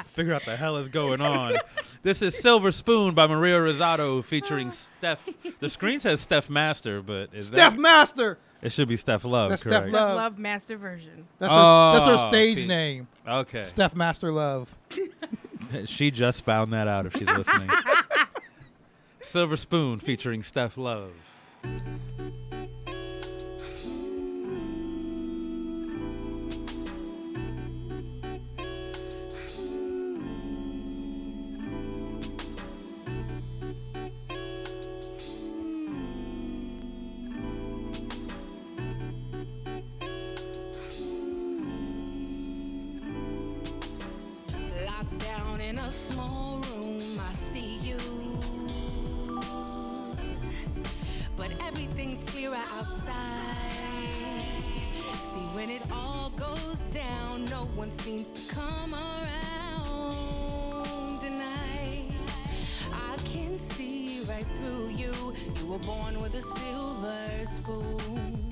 S6: figure out the hell is going on. This is Silver Spoon by Maria Rosado featuring Steph. The screen says Steph Master, but is
S5: Steph
S6: that?
S5: Master.
S6: It should be Steph Love,
S5: That's
S6: correct?
S5: Steph Love.
S7: Love Master version.
S5: That's her
S6: Oh,
S5: stage
S6: see.
S5: name.
S6: Okay.
S5: Steph Master Love.
S6: She just found that out if she's listening. Silver Spoon featuring Steph Love.
S8: Locked down in a small room, I see you. But everything's clearer outside. See, when it all goes down, no one seems to come around tonight. I can see right through you. You were born with a silver spoon.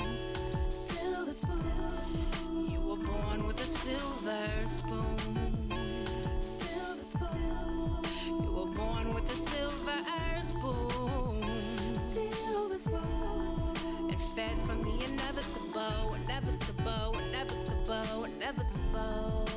S8: Silver spoon. You were born with a silver spoon. Silver spoon. You were born with a silver spoon. Silver spoon. And fed from the inevitable, inevitable, inevitable, inevitable.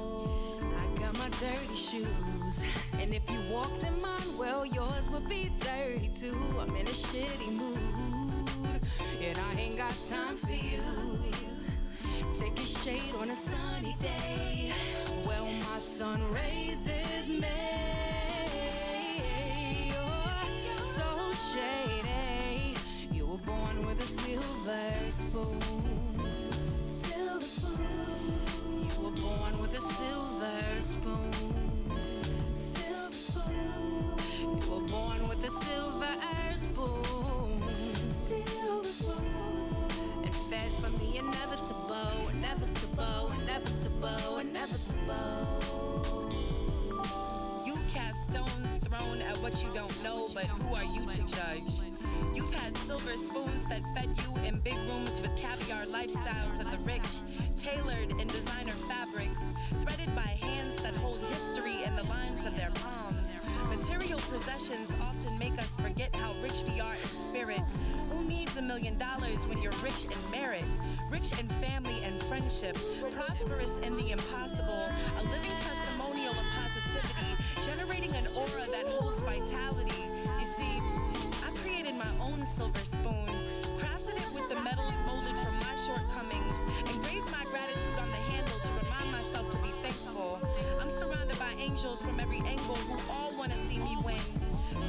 S8: I got my dirty shoes, and if you walked in mine, well, yours would be dirty too. I'm in a shitty mood, and I ain't got time for you. Take a shade on a sunny day. Well, my sun raises me. You're so shady. You were born with a silver spoon. Silver spoon. You were born with a silver spoon. Silver spoon. You were born with a silver spoon. Silver spoon. And fed from the inevitable, inevitable, inevitable, inevitable.
S11: You cast stones thrown at what you don't know, but who are you to judge? You've had silver spoons that fed you in big rooms with caviar lifestyles of the rich, tailored in designer fabrics, threaded by hands that hold history in the lines of their palms. Material possessions often make us forget how rich we are in spirit. Who needs $1 million when you're rich in merit? Rich in family and friendship, prosperous in the impossible, a living testimonial of positivity, generating an aura that holds vitality. You see, I created my own silver spoon, crafted it with the metals molded from my shortcomings, engraved my gratitude on the handle to remind myself to be thankful. I'm surrounded by angels from every angle who all want to see me win.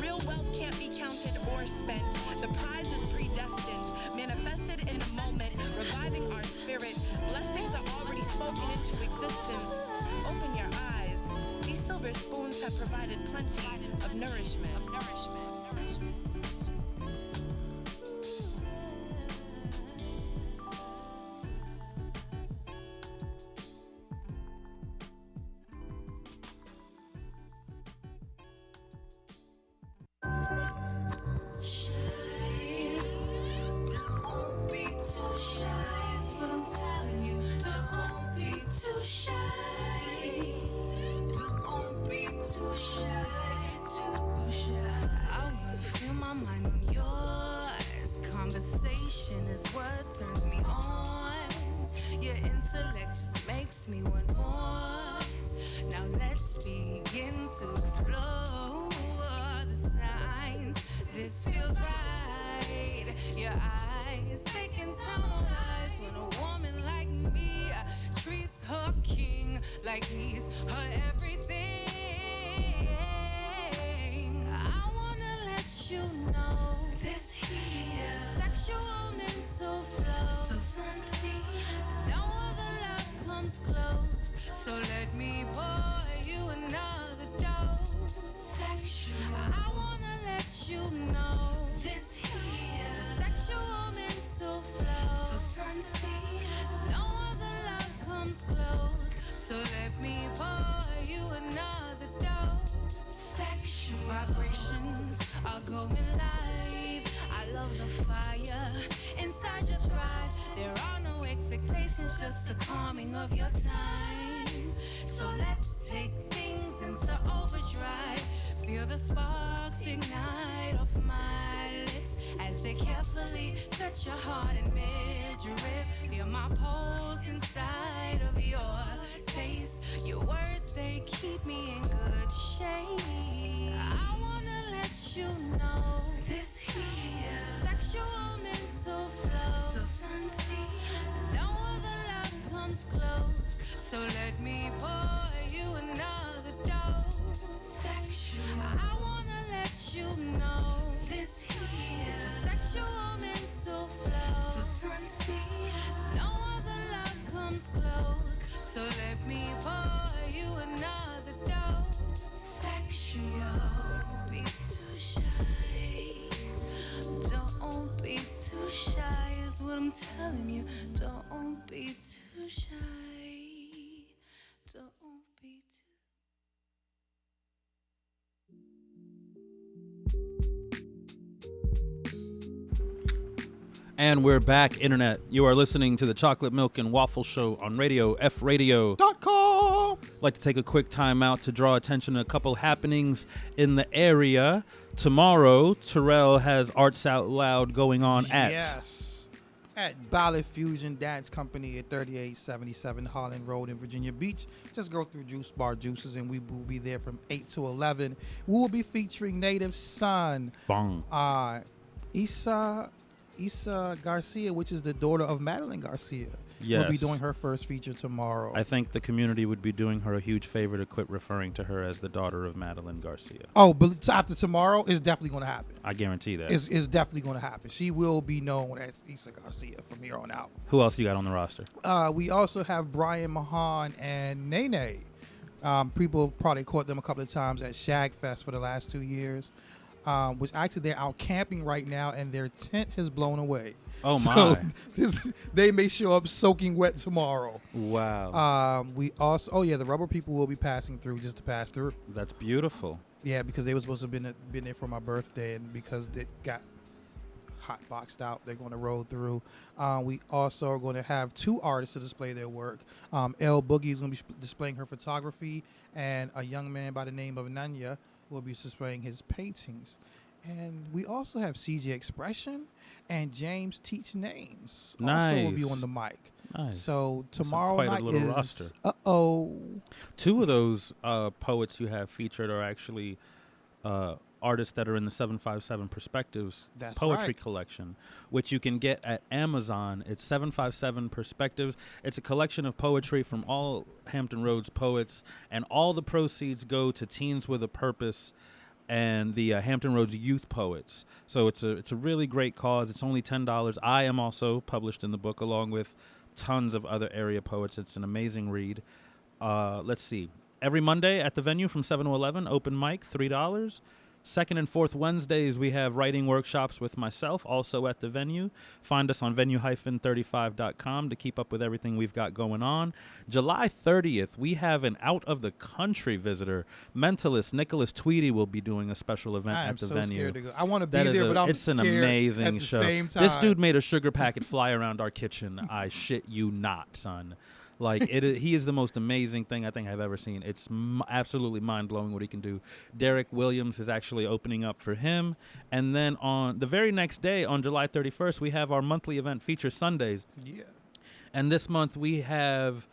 S11: Real wealth can't be counted or spent. The prize is predestined, manifested in the moment, reviving our spirit. Blessings are already spoken into existence. Open your eyes. These silver spoons have provided plenty of nourishment.
S8: intellect just makes me want more. Now let's begin to explore the signs. This feels right. Your eyes taking tunnel eyes when a woman like me treats her king like he's her everything. I wanna let you know this here sexual mental flow. So sincere, no other love comes close. So let me pour you another dose. Sexual, I wanna let you know this here sexual mental flow. So sincere, no other love comes close. So let me pour you another dose. Sexual vibrations are going live. I love the fire inside your drive. There are no expectations, just the calming of your time. So let's take things into overdrive. Feel the sparks ignite off my lips as they carefully touch your heart and midriff. Feel my pulse inside of your taste. Your words, they keep me in good shape. I wanna let you know this here sexual mental flow. So sincere, no other love comes close. So let me pour you another dose. Sexual, I wanna let you know this here sexual mental flow. So sincere, no other love comes close. So let me pour you another dose. Sexual, don't be too shy. Don't be too shy is what I'm telling you. Don't be too shy. Don't be too.
S6: And we're back, Internet. You are listening to the Chocolate Milk and Waffle Show on Radio F Radio.com. I'd like to take a quick time out to draw attention to a couple happenings in the area. Tomorrow, Terrell has Arts Out Loud going on
S5: at Ballad Fusion Dance Company at 3877 Holland Road in Virginia Beach. Just go through Juice Bar Juices, and we will be there from 8 to 11. We will be featuring Native Son, Issa Garcia, which is the daughter of Madeline Garcia.
S6: Yes.
S5: Will be doing her first feature tomorrow.
S6: I think the community would be doing her a huge favor to quit referring to her as the daughter of Madeline Garcia.
S5: Oh, but after tomorrow, it's definitely going to happen.
S6: I guarantee that.
S5: It's definitely going to happen. She will be known as Issa Garcia from here on out.
S6: Who else you got on the roster?
S5: We also have Brian Mahan and Nene. People probably caught them a couple of times at Shag Fest for the last 2 years. Which actually they're out camping right now, and their tent has blown away.
S6: Oh my!
S5: So they may show up soaking wet tomorrow.
S6: Wow.
S5: We also, the Rubber People will be passing through just to pass through.
S6: That's beautiful.
S5: Yeah, because they were supposed to have been there for my birthday, and because it got hot boxed out, they're going to roll through. We also are going to have 2 artists to display their work. Elle Boogie is going to be displaying her photography, and a young man by the name of Nanya will be displaying his paintings. And we also have CJ Expression and James Teach Names.
S6: Nice.
S5: Also will be on the mic.
S6: Nice.
S5: So tomorrow
S6: quite
S5: night
S6: a little
S5: is
S6: roster.
S5: 2
S6: of those poets you have featured are actually artists that are in the 757 Perspectives poetry collection, which you can get at Amazon. It's 757 Perspectives. It's a collection of poetry from all Hampton Roads poets, and all the proceeds go to Teens with a Purpose and the Hampton Roads Youth Poets. So it's a really great cause. It's only $10. I am also published in the book along with tons of other area poets. It's an amazing read. Let's see. Every Monday at the venue from 7 to 11, open mic, $3. Second and fourth Wednesdays, we have writing workshops with myself, also at the venue. Find us on venue-35.com to keep up with everything we've got going on. July 30th, we have an out-of-the-country visitor. Mentalist Nicholas Tweedy will be doing a special event at the venue. I'm so scared
S5: to go. I want to be there, but I'm scared.
S6: It's an amazing
S5: at the
S6: show.
S5: Same time.
S6: This dude made a sugar packet fly around our kitchen. I shit you not, son. Like, he is the most amazing thing I think I've ever seen. It's absolutely mind-blowing what he can do. Derek Williams is actually opening up for him. And then on the very next day, on July 31st, we have our monthly event, Feature Sundays.
S5: Yeah.
S6: And this month we have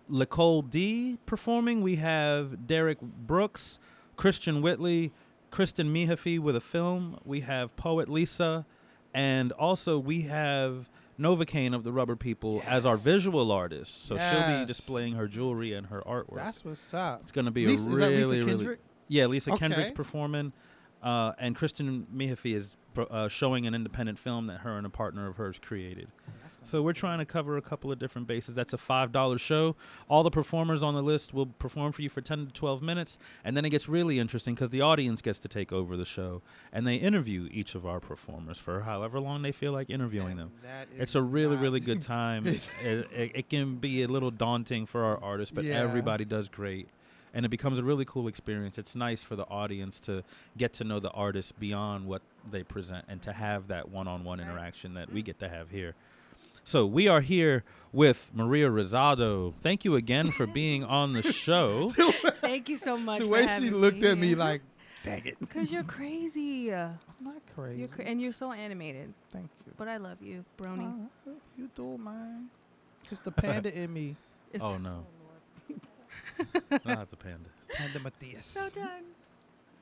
S6: Nicole D performing. We have Derek Brooks, Christian Whitley, Kristen Mihafi with a film. We have Poet Lisa, and also we have Novocaine of the Rubber People as our visual artist. So she'll be displaying her jewelry and her artwork.
S5: That's what's up.
S6: It's going to be
S5: Lisa,
S6: a
S5: is that
S6: really,
S5: Lisa
S6: really...
S5: Kendrick?
S6: Yeah, Lisa
S5: Okay.
S6: Kendrick's performing, and Kristen Mihafi is showing an independent film that her and a partner of hers created. So we're trying to cover a couple of different bases. That's a $5 show. All the performers on the list will perform for you for 10 to 12 minutes, and then it gets really interesting because the audience gets to take over the show, and they interview each of our performers for however long they feel like interviewing them. It's a really, really good time. It can be a little daunting for our artists, but everybody does great. And it becomes a really cool experience. It's nice for the audience to get to know the artist beyond what they present and to have that one-on-one interaction that we get to have here. So we are here with Maria Rosado. Thank you again for being on the show.
S7: Thank you so much.
S5: The
S7: for
S5: way she
S7: having
S5: looked
S7: me.
S5: at me like, dang it.
S7: Because you're crazy.
S5: I'm not crazy.
S7: And you're so animated.
S5: Thank you.
S7: But I love you, Brony.
S5: You do, man. It's the panda in me.
S6: Oh, no. Not the panda.
S5: Panda Matthias.
S7: So done.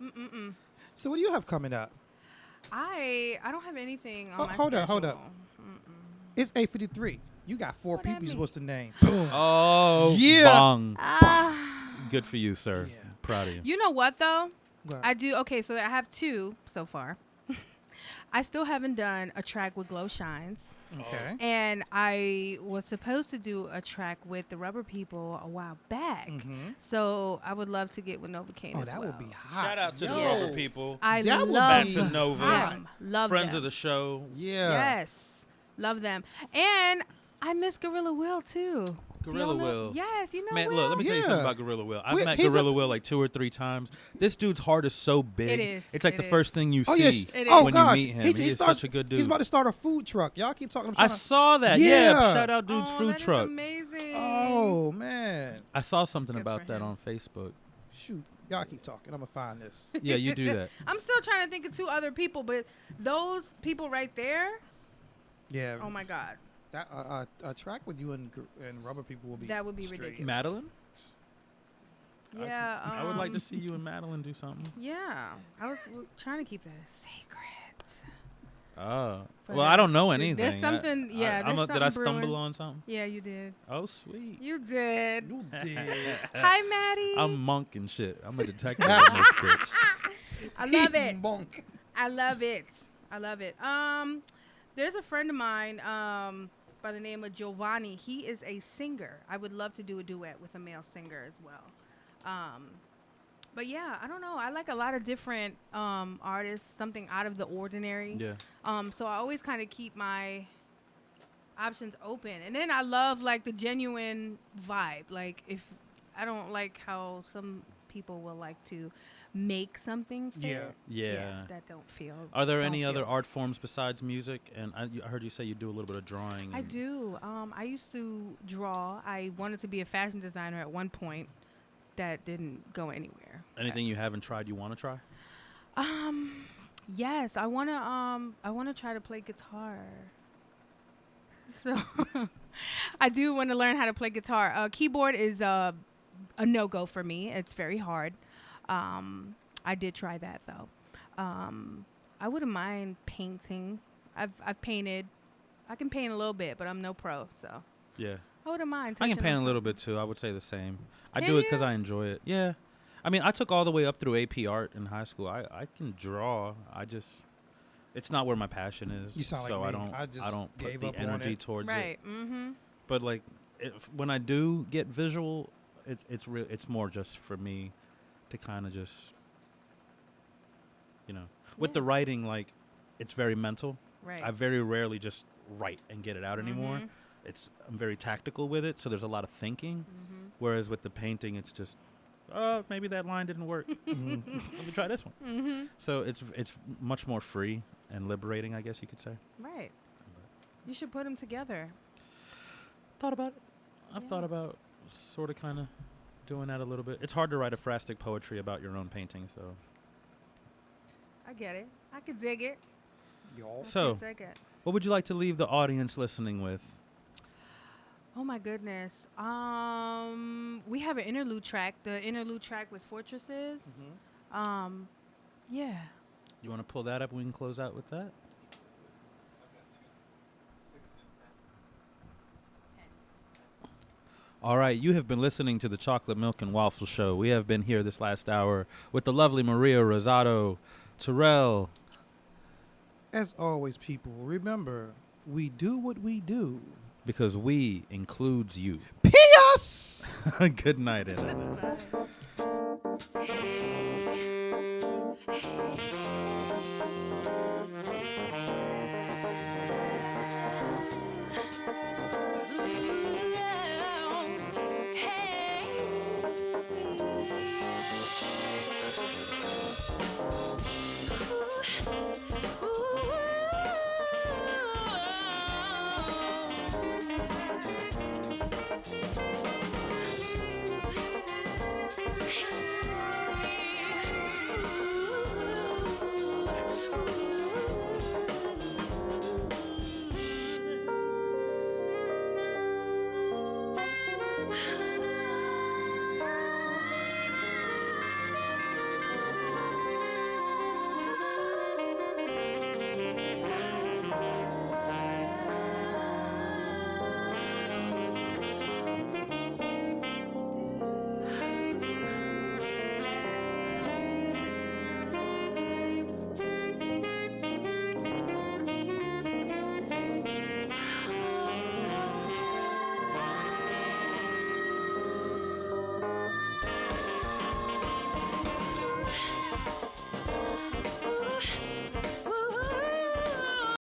S7: Mm-mm-mm.
S5: So what do you have coming up?
S7: I don't have anything on my
S5: Hold up.
S7: schedule.
S5: It's 8:53. You got four
S7: What that
S5: people you're
S7: mean?
S5: supposed to name. Boom.
S6: Oh,
S5: Yeah.
S6: bong.
S7: Ah.
S6: Good for you, sir.
S5: Yeah.
S6: Proud of you.
S7: You know what, though?
S5: What?
S7: I do. Okay, so I have two so far. I still haven't done a track with Glow Shines.
S5: Okay.
S7: And I was supposed to do a track with the Rubber People a while back.
S5: Mhm.
S7: So I would love to get with Novocaine
S5: Oh,
S7: as
S5: that
S7: well.
S5: would be hot.
S6: Shout out to the
S5: Yes.
S6: Rubber People.
S7: I
S5: That would
S7: love
S5: be
S6: Back to Nova.
S7: them. Love
S6: Friends
S7: them.
S6: of the show.
S5: Yeah.
S7: Yes. Love them. And I miss Gorilla Will, too. Do
S6: Gorilla
S7: y'all know-
S6: Will.
S7: Yes, you know
S6: Man,
S7: Will?
S6: look, let me tell you something
S5: Yeah.
S6: about Gorilla Will. I've
S5: Wait,
S6: met
S5: he's
S6: Gorilla
S5: a-
S6: Will like 2 or 3 times. This dude's heart is so big.
S7: It is.
S6: It's like
S7: It
S6: the
S7: is.
S6: first thing you
S5: Oh,
S6: see
S5: yes.
S7: It
S5: Oh,
S6: when
S5: gosh.
S6: you meet him. He is
S5: starts-
S6: such a good dude.
S5: He's about to start a food truck. Y'all keep talking.
S6: I saw that. Yeah.
S5: Yeah.
S6: Shout out dude's
S7: Oh,
S6: food
S7: that is
S6: truck.
S7: amazing.
S5: Oh, man.
S6: I saw something
S7: Good
S6: about
S7: for
S6: that
S7: him.
S6: on Facebook.
S5: Shoot. Y'all keep talking. I'm going to find this.
S6: Yeah, you do that.
S7: I'm still trying to think of 2 other people, but those people right there,
S5: Yeah.
S7: oh my God.
S5: That a track with you and Rubber People will be
S7: That would be
S5: straight.
S7: ridiculous.
S6: Madeline?
S7: Yeah.
S6: I would like to see you and Madeline do something.
S7: Yeah. I was trying to keep that a secret.
S6: Oh.
S7: But
S6: Well, I don't know
S7: there's
S6: anything.
S7: something- yeah, there's
S6: Did I
S7: something
S6: stumble
S7: brewing.
S6: on something?
S7: Yeah, you did.
S6: Oh, sweet.
S7: You did.
S5: You did.
S7: Hi, Maddie.
S6: I'm monk and shit. I'm a detective in this bitch.
S7: I love it.
S5: Monk.
S7: I love it. I love it. There's a friend of mine by the name of Giovanni. He is a singer. I would love to do a duet with a male singer as well. But yeah, I don't know. I like a lot of different artists, something out of the ordinary.
S6: Yeah.
S7: So I always kind of keep my options open. And then I love like the genuine vibe. Like if I don't like how some people will like to make something fit.
S6: Yeah.
S7: That don't feel.
S6: Are there
S7: don't
S6: any other
S7: feel.
S6: art forms besides music? And I heard you say you do a little bit of drawing.
S7: I
S6: and-
S7: do. I used to draw. I wanted to be a fashion designer at one point. That didn't go anywhere.
S6: Anything you haven't tried you want to try?
S7: Yes, I wanna try to play guitar. So I do want to learn how to play guitar. Keyboard is a no-go for me. It's very hard. I did try that though. I wouldn't mind painting. I've painted. I can paint a little bit, but I'm no pro, so
S6: Yeah.
S7: I wouldn't mind.
S6: I can
S7: touching
S6: paint
S7: on
S6: a little bit too. I would say the same. I
S7: Can
S6: do it because
S7: you?
S6: I enjoy it. Yeah. I mean, I took all the way up through AP art in high school. I can draw. It's not where my passion is.
S5: You sound like
S6: so I
S5: me.
S6: don't.
S5: I just
S6: don't put
S5: gave
S6: the
S5: up on
S6: energy
S5: it.
S6: towards
S7: right.
S6: it.
S7: Mm-hmm.
S6: But like, when I do get visual, it's more just for me to kind of just, with the writing, like, it's very mental.
S7: Right.
S6: I very rarely just write and get it out anymore.
S7: Mhm.
S6: I'm very tactical with it, so there's a lot of thinking.
S7: Mm-hmm.
S6: Whereas with the painting, it's just, oh, maybe that line didn't work. Let me try this one.
S7: Mm-hmm.
S6: So it's much more free and liberating, I guess you could say.
S7: Right. You should put them together.
S6: Thought about it. I've thought about sort of kind of doing that a little bit. It's hard to write phrastic poetry about your own painting, so.
S7: I get it. I could dig it.
S5: Y'all.
S6: So,
S7: I dig it.
S6: what would you like to leave the audience listening with
S7: Oh my goodness. We have an interlude track. The interlude track with Fortresses. Yeah.
S6: You want to pull that up? We can close out with that. All right, you have been listening to the Chocolate Milk and Waffle Show. We have been here this last hour with the lovely Maria Rosado, Terrell.
S5: As always, people, remember, we do what we do.
S6: Because we includes you.
S5: P.S.
S6: Good night, Internet.
S8: Ooh.